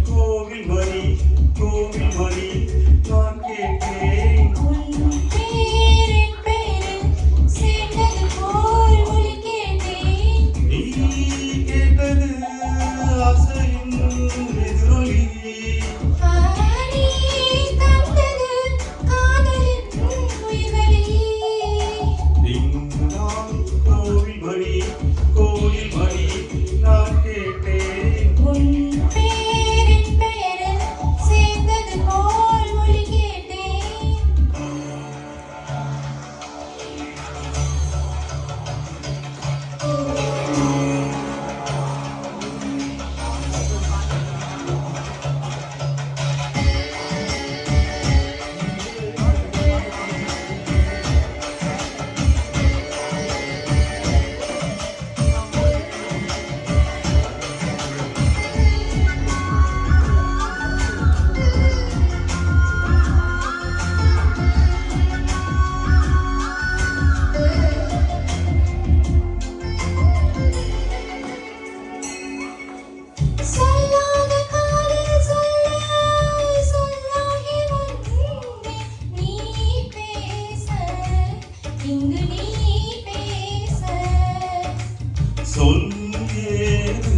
கோவில் மணி கோவில் மணி நான் கேட்டேன் நீ கேட்டது ஆசையின் எதிரொலி கோவில் மணி கோவில் மணி நான் கேட்டேன் சொல்லியேது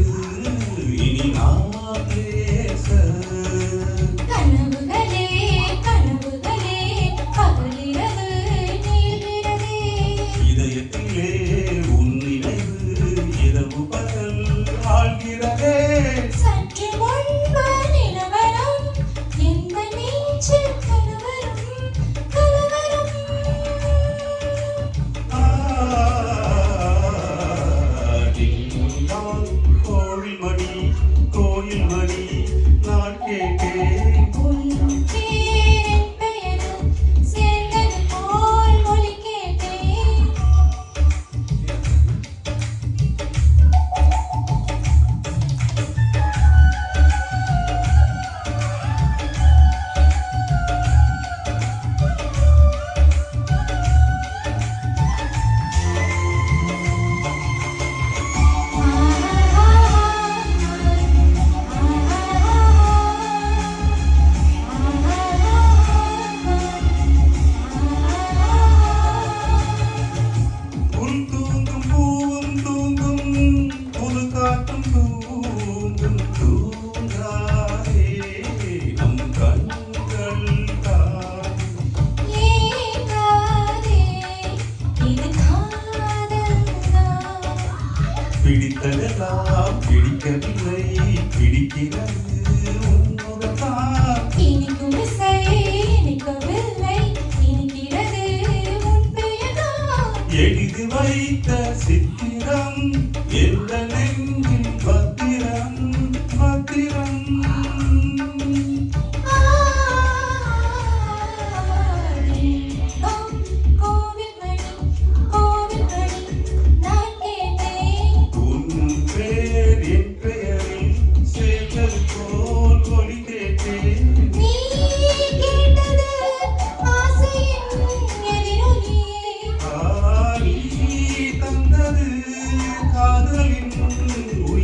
இனி நான் பேச கனவுகளே கனவுகளே பகலிரவு நீள்கிறதே இதயத்திலே உன் நினைவு இரவு பகல் ஆழ்கிறதே சற்று முன்பு நிலவரம் எந்த நீச்சல் கலவரம் கலவரம் கோவில் மணி கோயில் மணி நான் கேட்டேன் உன் பேரின் பெயரும் சேர்ந்தது போல் ஒலி கேட்டேன் உன் தூங்கும் பூவும் தூங்கும் புது காற்றும் தூங்கும் தூங்காதே நம் கண்கள் தான் ஏங்காதே இது காதல்தான் பிடித்ததெல்லாம் பிடிக்கவில்லை பிடிக்கிறது உன்முகத்தான் இனிக்கும் இசை இனிக்கவில்லை இனிக்கிறது உன் பெயர்தான் எழுதி வைத்த சித்திரம் எந்த நெஞ்சின் பத்திரம் பத்திரம் கோவில் மணி கோவில் மணி நான் கேட்டேன் உன் பேர் என் பெயரில் சேர்ந்தது போல் ஒலி கேட்டேன் நீ கேட்டது ஆசையின் எதிரொலியே நீ தந்தது காதலின் உயிர்